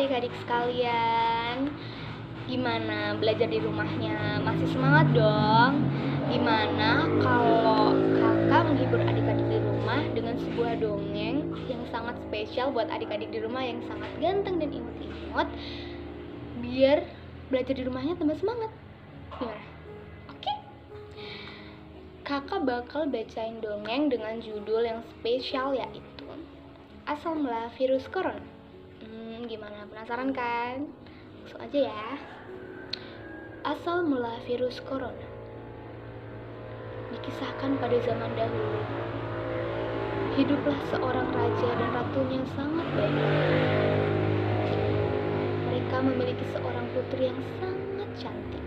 adik-adik sekalian. Gimana belajar di rumahnya? Masih semangat dong? Gimana kalau kakak menghibur adik-adik di rumah dengan sebuah dongeng yang sangat spesial buat adik-adik di rumah yang sangat ganteng dan imut-imut, biar belajar di rumahnya tambah semangat. Gimana? Oke? Kakak bakal bacain dongeng dengan judul yang spesial, yaitu Asal Mula Virus Corona. Gimana, penasaran kan? Langsung aja ya. Asal mula virus corona. Dikisahkan pada zaman dahulu, hiduplah seorang raja dan ratunya yang sangat baik. Mereka memiliki seorang putri yang sangat cantik,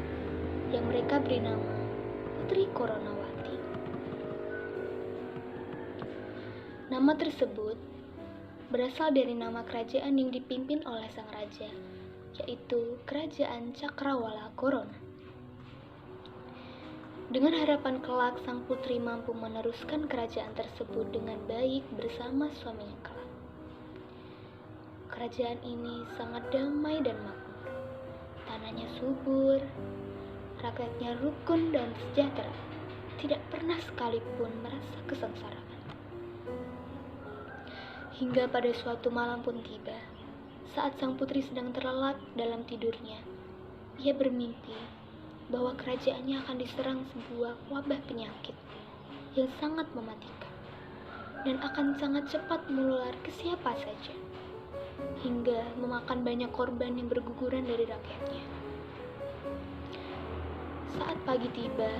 yang mereka beri nama Putri Coronawati. Nama tersebut berasal dari nama kerajaan yang dipimpin oleh sang raja, yaitu Kerajaan Cakrawala Corona. Dengan harapan kelak sang putri mampu meneruskan kerajaan tersebut dengan baik bersama suaminya kelak. Kerajaan ini sangat damai dan makmur. Tanahnya subur, rakyatnya rukun dan sejahtera, tidak pernah sekalipun merasa kesengsaraan. Hingga pada suatu malam pun tiba, saat sang putri sedang terlelap dalam tidurnya. Ia bermimpi bahwa kerajaannya akan diserang sebuah wabah penyakit yang sangat mematikan dan akan sangat cepat menular ke siapa saja, hingga memakan banyak korban yang berguguran dari rakyatnya. Saat pagi tiba,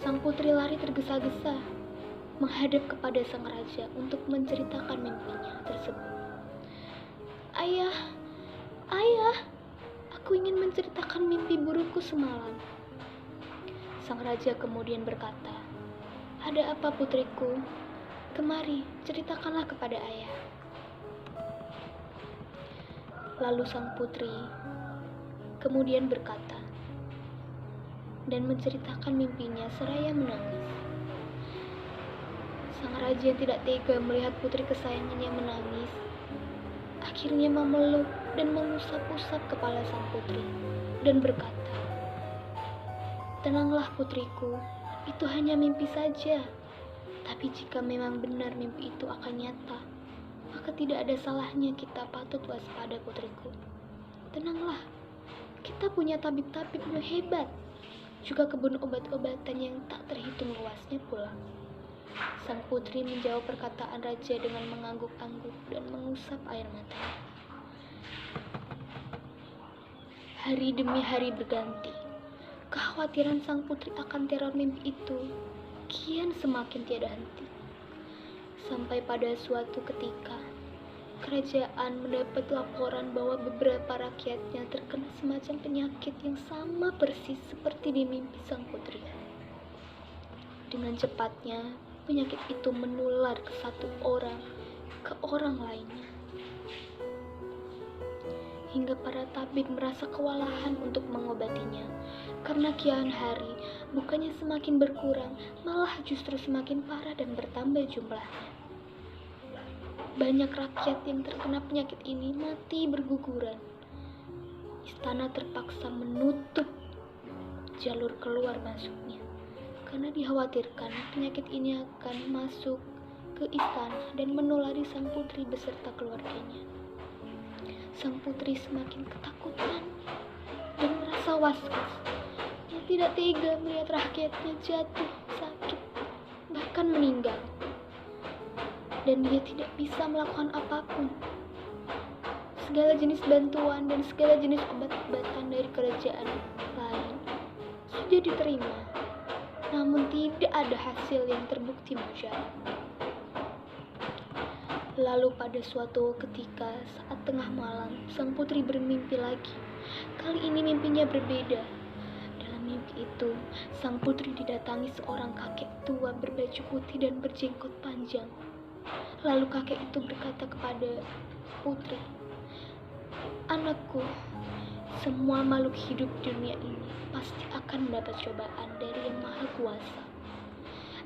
sang putri lari tergesa-gesa menghadap kepada sang raja untuk menceritakan mimpinya tersebut. Ayah, aku ingin menceritakan mimpi burukku semalam. Sang raja kemudian berkata, ada apa putriku? Kemari, ceritakanlah kepada ayah. Lalu sang putri kemudian berkata dan menceritakan mimpinya seraya menangis. Sang raja yang tidak tega melihat putri kesayangannya menangis, akhirnya memeluk dan mengusap-usap kepala sang putri dan berkata, tenanglah putriku, itu hanya mimpi saja. Tapi jika memang benar mimpi itu akan nyata, maka tidak ada salahnya kita patut waspada putriku. Tenanglah, kita punya tabib-tabib yang hebat, juga kebun obat-obatan yang tak terhitung luasnya pula. Sang putri menjawab perkataan raja dengan mengangguk-angguk dan mengusap air matanya. Hari demi hari berganti. Kekhawatiran sang putri akan teror mimpi itu kian semakin tiada henti. Sampai pada suatu ketika, kerajaan mendapat laporan bahwa beberapa rakyatnya terkena semacam penyakit yang sama persis seperti di mimpi sang putri. Dengan cepatnya, penyakit itu menular ke satu orang ke orang lainnya. Hingga para tabib merasa kewalahan untuk mengobatinya, karena kian hari bukannya semakin berkurang, malah justru semakin parah dan bertambah jumlahnya. Banyak rakyat yang terkena penyakit ini mati berguguran. Istana terpaksa menutup jalur keluar masuknya, karena dikhawatirkan penyakit ini akan masuk ke istana dan menulari sang putri beserta keluarganya. Sang putri semakin ketakutan dan merasa was-was. Ia tidak tega melihat rakyatnya jatuh sakit, bahkan meninggal. Dan dia tidak bisa melakukan apapun. Segala jenis bantuan dan segala jenis obat-obatan dari kerajaan lain sudah diterima, namun tidak ada hasil yang terbukti mujarab. Lalu pada suatu ketika saat tengah malam, sang putri bermimpi lagi. Kali ini mimpinya berbeda. Dalam mimpi itu, sang putri didatangi seorang kakek tua berbaju putih dan berjenggot panjang. Lalu kakek itu berkata kepada putri, anakku, semua makhluk hidup di dunia ini pasti akan mendapat cobaan dari Yang Maha Kuasa.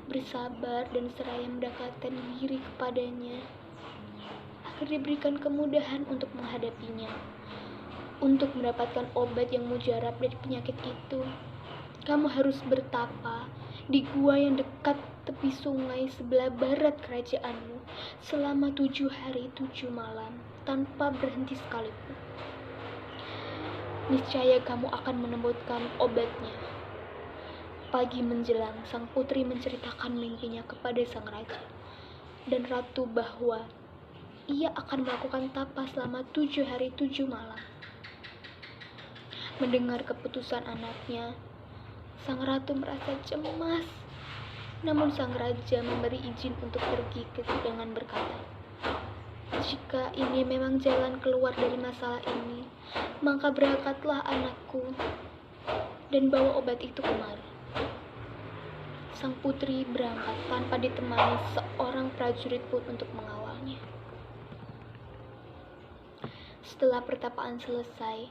Bersabar dan seraya mendekatkan diri kepadanya agar diberikan kemudahan untuk menghadapinya. Untuk mendapatkan obat yang mujarab dari penyakit itu, kamu harus bertapa di gua yang dekat tepi sungai sebelah barat kerajaanmu selama 7 hari 7 malam tanpa berhenti sekalipun. Niscaya kamu akan menemukan obatnya. Pagi menjelang, sang putri menceritakan mimpinya kepada sang raja dan ratu bahwa ia akan melakukan tapa selama 7 hari 7 malam. Mendengar keputusan anaknya, sang ratu merasa cemas. Namun sang raja memberi izin untuk pergi dengan berkata, "Jika ini memang jalan keluar dari masalah ini, maka berangkatlah anakku dan bawa obat itu kemari." Sang putri berangkat tanpa ditemani seorang prajurit pun untuk mengawalnya. Setelah pertapaan selesai,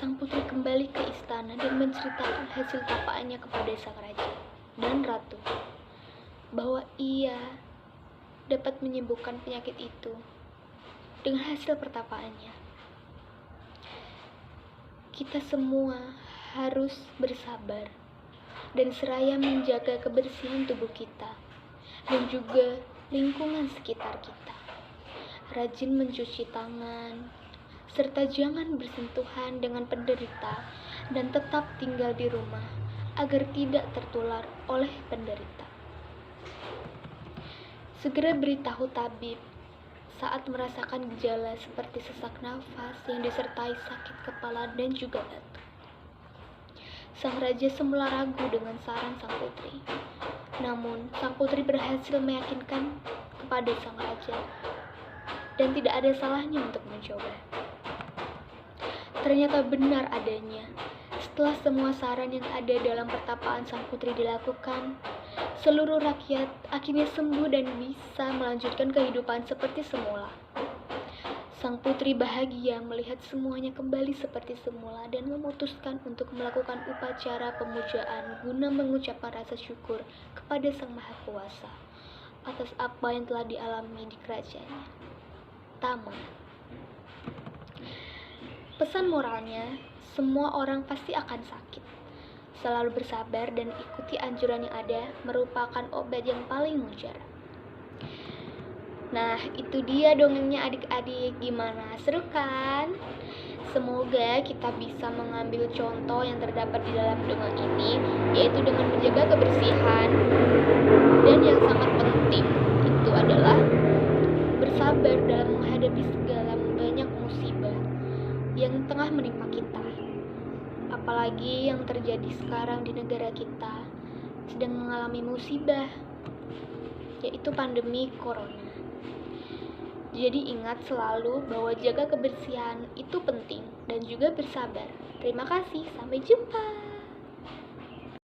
sang putri kembali ke istana dan menceritakan hasil tapaannya kepada sang raja dan ratu, bahwa ia dapat menyembuhkan penyakit itu dengan hasil pertapaannya. Kita semua harus bersabar dan seraya menjaga kebersihan tubuh kita dan juga lingkungan sekitar kita. Rajin mencuci tangan, serta jangan bersentuhan dengan penderita dan tetap tinggal di rumah agar tidak tertular oleh penderita. Segera beritahu tabib saat merasakan gejala seperti sesak nafas yang disertai sakit kepala dan juga batuk. Sang raja semula ragu dengan saran sang putri. Namun, sang putri berhasil meyakinkan kepada sang raja dan tidak ada salahnya untuk mencoba. Ternyata benar adanya. Setelah semua saran yang ada dalam pertapaan sang putri dilakukan, seluruh rakyat akhirnya sembuh dan bisa melanjutkan kehidupan seperti semula. Sang putri bahagia melihat semuanya kembali seperti semula dan memutuskan untuk melakukan upacara pemujaan guna mengucapkan rasa syukur kepada Sang Maha Kuasa atas apa yang telah dialami di kerajaannya. Tamat. Pesan moralnya, semua orang pasti akan sakit. Selalu bersabar dan ikuti anjuran yang ada merupakan obat yang paling mujarab. Nah, itu dia dongengnya adik-adik. Gimana? Seru kan? Semoga kita bisa mengambil contoh yang terdapat di dalam dongeng ini, yaitu dengan menjaga kebersihan. Dan yang sangat penting itu adalah bersabar dalam menghadapi segala banyak musibah yang tengah menimpa kita. Apalagi yang terjadi sekarang di negara kita sedang mengalami musibah, yaitu pandemi corona. Jadi ingat selalu bahwa jaga kebersihan itu penting dan juga bersabar. Terima kasih, sampai jumpa.